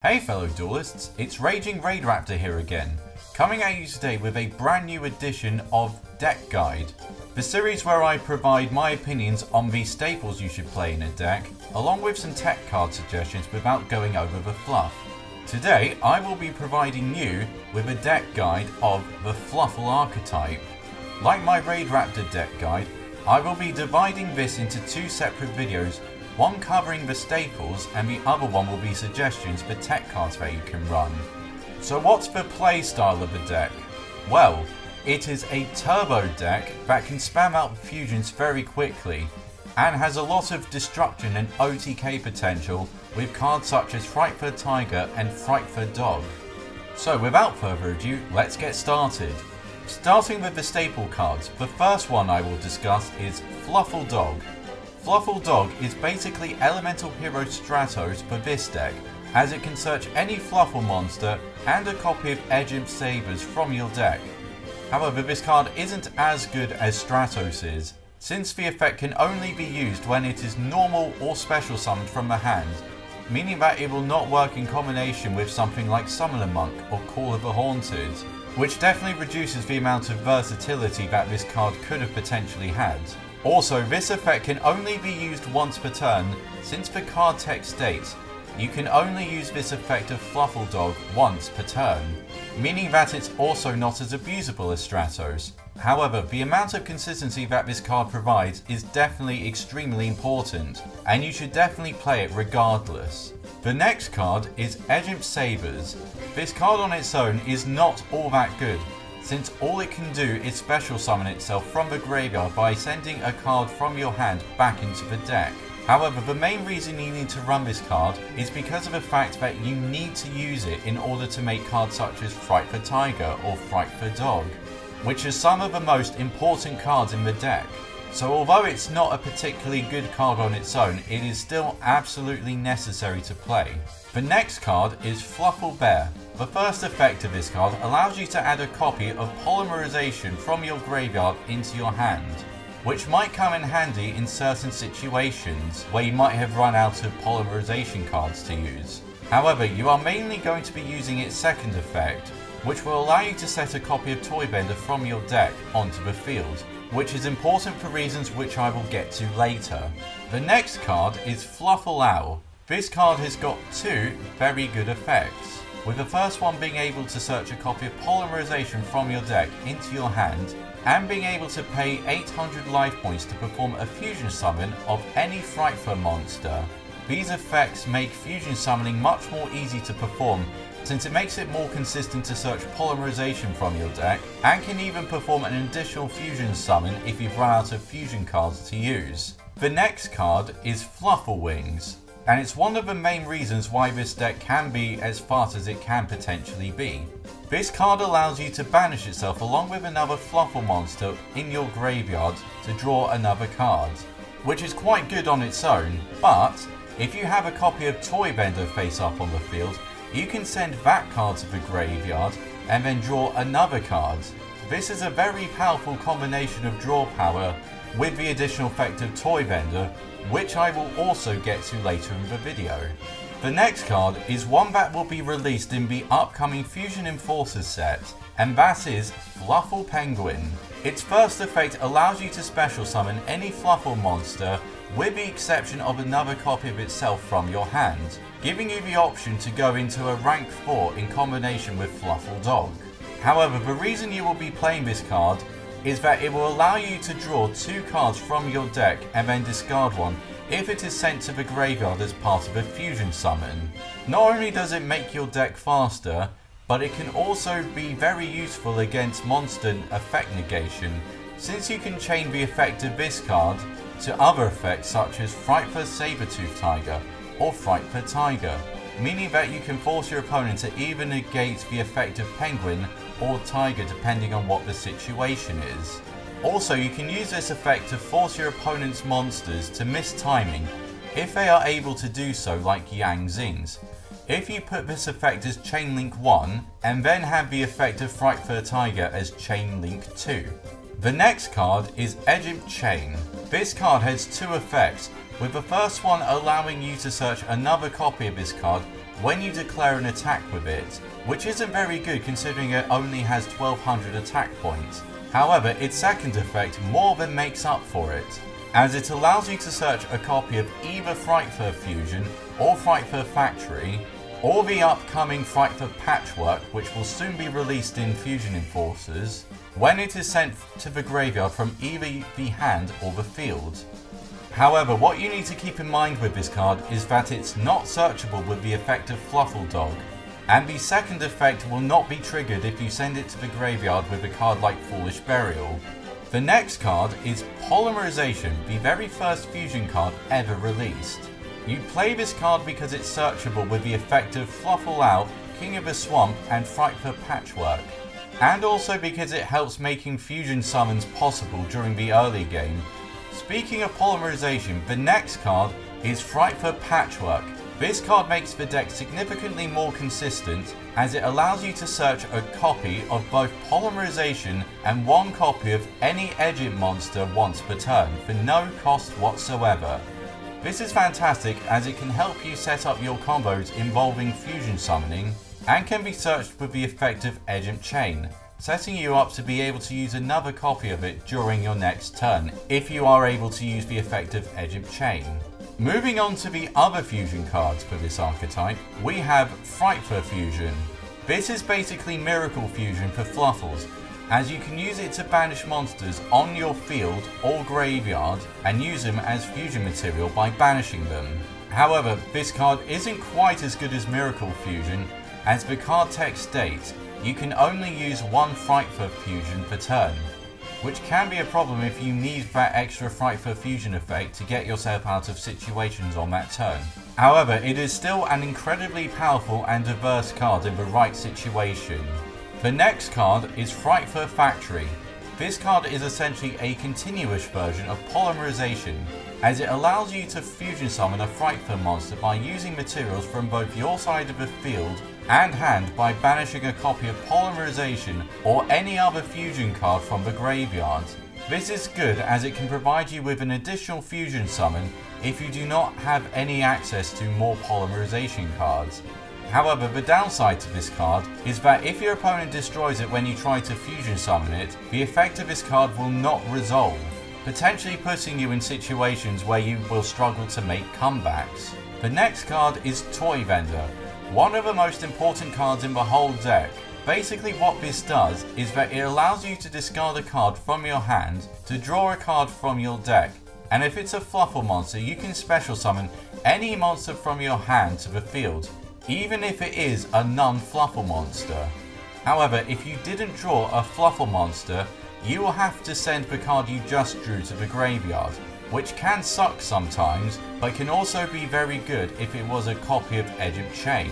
Hey fellow duelists, it's RagingRaidRaptor here again, coming at you today with a brand new edition of Deck Guide, the series where I provide my opinions on the staples you should play in a deck, along with some tech card suggestions without going over the fluff. Today I will be providing you with a deck guide of the Fluffal archetype. Like my RaidRaptor deck guide, I will be dividing this into two separate videos, one covering the staples and the other one will be suggestions for tech cards that you can run. So what's the play style of the deck? Well, it is a turbo deck that can spam out fusions very quickly and has a lot of destruction and OTK potential with cards such as Frightful Tiger and Frightful Dog. So without further ado, let's get started. Starting with the staple cards, the first one I will discuss is Fluffal Dog. Fluffal Dog is basically Elemental Hero Stratos for this deck, as it can search any Fluffal monster and a copy of Sabers from your deck. However, this card isn't as good as Stratos is, since the effect can only be used when it is normal or special summoned from the hand, meaning that it will not work in combination with something like Summoner Monk or Call of the Haunted, which definitely reduces the amount of versatility that this card could have potentially had. Also, this effect can only be used once per turn, since the card text states you can only use this effect of Fluffal Dog once per turn, meaning that it's also not as abusable as Stratos. However, the amount of consistency that this card provides is definitely extremely important, and you should definitely play it regardless. The next card is Sabers. This card on its own is not all that good, since all it can do is special summon itself from the graveyard by sending a card from your hand back into the deck. However, the main reason you need to run this card is because of the fact that you need to use it in order to make cards such as Frightful Tiger or Frightful Dog, which are some of the most important cards in the deck. So although it's not a particularly good card on its own, it is still absolutely necessary to play. The next card is Fluffal Bear. The first effect of this card allows you to add a copy of Polymerization from your graveyard into your hand, which might come in handy in certain situations where you might have run out of Polymerization cards to use. However, you are mainly going to be using its second effect, which will allow you to set a copy of Toy Bender from your deck onto the field, which is important for reasons which I will get to later. The next card is Fluffal Owl. This card has got two very good effects, with the first one being able to search a copy of Polymerization from your deck into your hand, and being able to pay 800 life points to perform a fusion summon of any Frightful monster. These effects make fusion summoning much more easy to perform, since it makes it more consistent to search Polymerization from your deck, and can even perform an additional fusion summon if you've run out of fusion cards to use. The next card is Fluffal Wings, and it's one of the main reasons why this deck can be as fast as it can potentially be. This card allows you to banish itself along with another Fluffal monster in your graveyard to draw another card, which is quite good on its own, but if you have a copy of Toy Bender face up on the field, you can send that card to the graveyard and then draw another card. This is a very powerful combination of draw power with the additional effect of Toy Bender, which I will also get to later in the video. The next card is one that will be released in the upcoming Fusion Enforcers set, and that is Fluffal Penguin. Its first effect allows you to special summon any Fluffal monster with the exception of another copy of itself from your hand, giving you the option to go into a rank 4 in combination with Fluffal Dog. However, the reason you will be playing this card is that it will allow you to draw two cards from your deck and then discard one if it is sent to the graveyard as part of a fusion summon. Not only does it make your deck faster, but it can also be very useful against monster effect negation, since you can chain the effect of this card to other effects such as Frightful Saber-Tooth Tiger or Frightful Tiger, meaning that you can force your opponent to either negate the effect of Penguin or Tiger depending on what the situation is. Also, you can use this effect to force your opponent's monsters to miss timing if they are able to do so, like Yang Zing's. If you put this effect as Chain Link 1 and then have the effect of Frightful Tiger as Chain Link 2. The next card is Egypt Chain. This card has two effects, with the first one allowing you to search another copy of this card when you declare an attack with it, which isn't very good considering it only has 1200 attack points. However, its second effect more than makes up for it, as it allows you to search a copy of either Frightful Fusion or Frightful Factory, or the upcoming Frightful Patchwork, which will soon be released in Fusion Enforcers, when it is sent to the graveyard from either the hand or the field. However, what you need to keep in mind with this card is that it's not searchable with the effect of Fluffal Dog, and the second effect will not be triggered if you send it to the graveyard with a card like Foolish Burial. The next card is Polymerization, the very first fusion card ever released. You play this card because it's searchable with the effect of Fluffal Out, King of the Swamp and Frightful Patchwork, and also because it helps making fusion summons possible during the early game. Speaking of polymerization, the next card is Frightful Patchwork. This card makes the deck significantly more consistent, as it allows you to search a copy of both polymerization and one copy of any Edging monster once per turn for no cost whatsoever. This is fantastic as it can help you set up your combos involving fusion summoning, and can be searched with the effect of Edging Chain, setting you up to be able to use another copy of it during your next turn, if you are able to use the effect of Edging Chain. Moving on to the other fusion cards for this archetype, we have Frightful Fusion. This is basically Miracle Fusion for Fluffals, as you can use it to banish monsters on your field or graveyard and use them as fusion material by banishing them. However, this card isn't quite as good as Miracle Fusion, as the card text states you can only use one Frightful Fusion per turn, which can be a problem if you need that extra Frightful Fusion effect to get yourself out of situations on that turn. However, it is still an incredibly powerful and diverse card in the right situation. The next card is Frightful Factory. This card is essentially a continuous version of Polymerization, as it allows you to fusion summon a Frightful monster by using materials from both your side of the field and hand by banishing a copy of Polymerization or any other fusion card from the graveyard. This is good as it can provide you with an additional fusion summon if you do not have any access to more Polymerization cards. However, the downside to this card is that if your opponent destroys it when you try to fusion summon it, the effect of this card will not resolve, potentially putting you in situations where you will struggle to make comebacks. The next card is Toy Vendor, one of the most important cards in the whole deck. Basically what this does is that it allows you to discard a card from your hand to draw a card from your deck, and if it's a Fluffal monster you can special summon any monster from your hand to the field, even if it is a non-Fluffal monster. However, if you didn't draw a Fluffal monster, you will have to send the card you just drew to the graveyard, which can suck sometimes, but can also be very good if it was a copy of Edging Chain.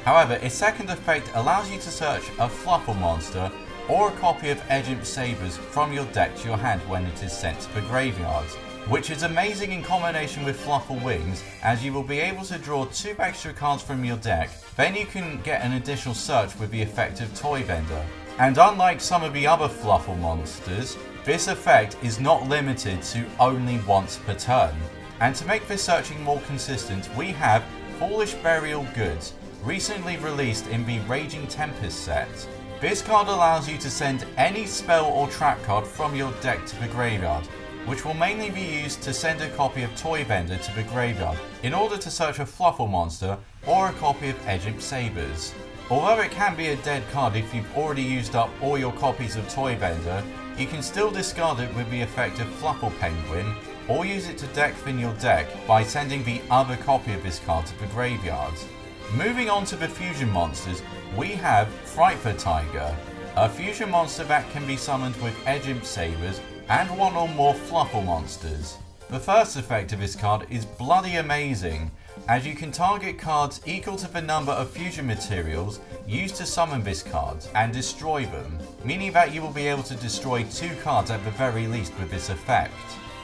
However, its second effect allows you to search a Fluffal monster or a copy of Edging Sabers from your deck to your hand when it is sent to the graveyard, which is amazing in combination with Fluffal Wings, as you will be able to draw 2 extra cards from your deck. Then you can get an additional search with the effect of Toy Vendor. And unlike some of the other Fluffal monsters, this effect is not limited to only once per turn. And to make this searching more consistent, we have Foolish Burial Goods, recently released in the Raging Tempest set. This card allows you to send any spell or trap card from your deck to the graveyard, which will mainly be used to send a copy of Toy Vendor to the graveyard in order to search a Fluffal monster or a copy of Edging Sabers. Although it can be a dead card if you've already used up all your copies of Toy Vendor, you can still discard it with the effect of Fluffal Penguin, or use it to deck thin your deck by sending the other copy of this card to the graveyard. Moving on to the fusion monsters, we have Frightful Tiger, a fusion monster that can be summoned with Edging Sabers and one or more Fluffal monsters. The first effect of this card is bloody amazing, as you can target cards equal to the number of fusion materials used to summon this card and destroy them, meaning that you will be able to destroy 2 cards at the very least with this effect.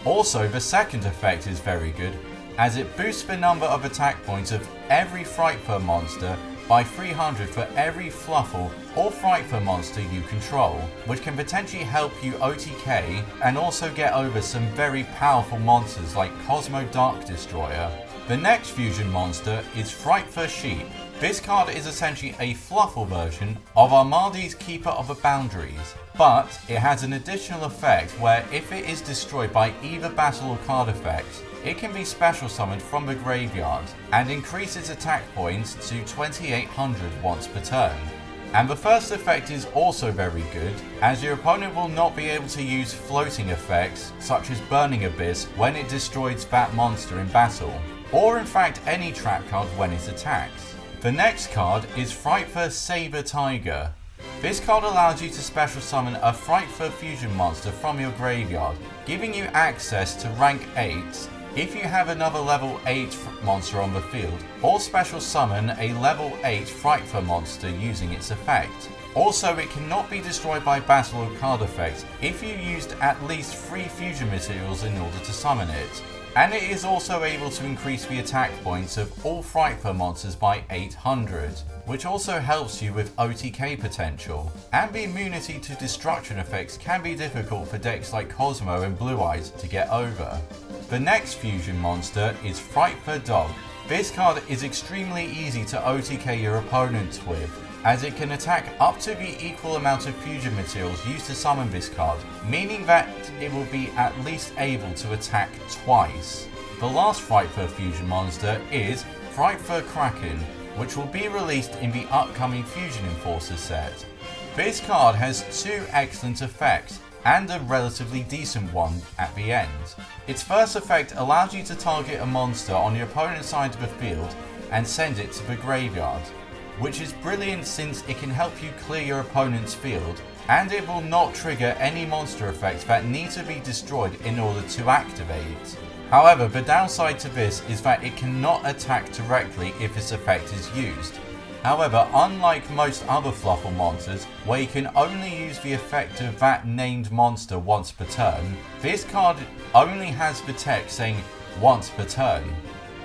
Also, the second effect is very good, as it boosts the number of attack points of every Frightful monster by 300 for every Fluffal or Frightful monster you control, which can potentially help you OTK and also get over some very powerful monsters like Cosmo Dark Destroyer. The next fusion monster is Frightful Sheep. This card is essentially a Fluffal version of Armadi's Keeper of the Boundaries, but it has an additional effect where if it is destroyed by either battle or card effects, it can be special summoned from the graveyard and increases attack points to 2800 once per turn. And the first effect is also very good, as your opponent will not be able to use floating effects such as Burning Abyss when it destroys that monster in battle, or in fact any trap card when it attacks. The next card is Frightful Factory. This card allows you to special summon a Frightful fusion monster from your graveyard, giving you access to rank 8s if you have another level 8 monster on the field, or special summon a level 8 Frightful monster using its effect. Also, it cannot be destroyed by battle or card effects if you used at least 3 fusion materials in order to summon it. And it is also able to increase the attack points of all Frightful monsters by 800, which also helps you with OTK potential. And the immunity to destruction effects can be difficult for decks like Cosmo and Blue Eyes to get over. The next fusion monster is Frightful Dog. This card is extremely easy to OTK your opponent with, as it can attack up to the equal amount of fusion materials used to summon this card, meaning that it will be at least able to attack twice. The last Frightful fusion monster is Frightful Kraken, which will be released in the upcoming Fusion Enforcer set. This card has 2 excellent effects, and a relatively decent one at the end. Its first effect allows you to target a monster on your opponent's side of the field and send it to the graveyard, which is brilliant since it can help you clear your opponent's field, and it will not trigger any monster effects that need to be destroyed in order to activate. However, the downside to this is that it cannot attack directly if this effect is used. However, unlike most other Fluffal monsters, where you can only use the effect of that named monster once per turn, this card only has the text saying once per turn,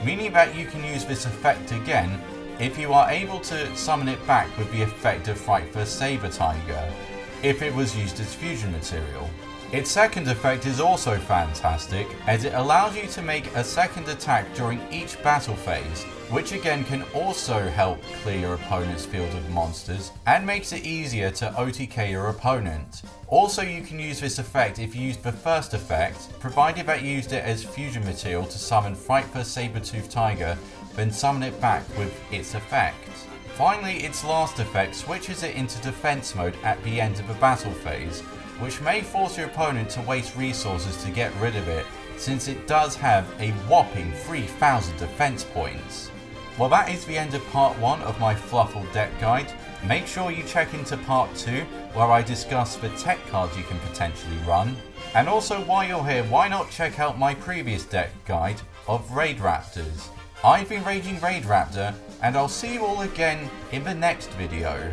meaning that you can use this effect again if you are able to summon it back with the effect of Frightful Factory, if it was used as fusion material. Its second effect is also fantastic, as it allows you to make a second attack during each battle phase, which again can also help clear your opponent's field of monsters and makes it easier to OTK your opponent. Also, you can use this effect if you used the first effect, provided that you used it as fusion material to summon Frightful Saber-Toothed Tiger, then summon it back with its effect. Finally, its last effect switches it into defense mode at the end of the battle phase, which may force your opponent to waste resources to get rid of it, since it does have a whopping 3000 defense points. Well, that is the end of part 1 of my Fluffal deck guide. Make sure you check into part 2, where I discuss the tech cards you can potentially run. And also, while you're here, why not check out my previous deck guide of Raid Raptors. I've been RagingRaidRaptor, and I'll see you all again in the next video.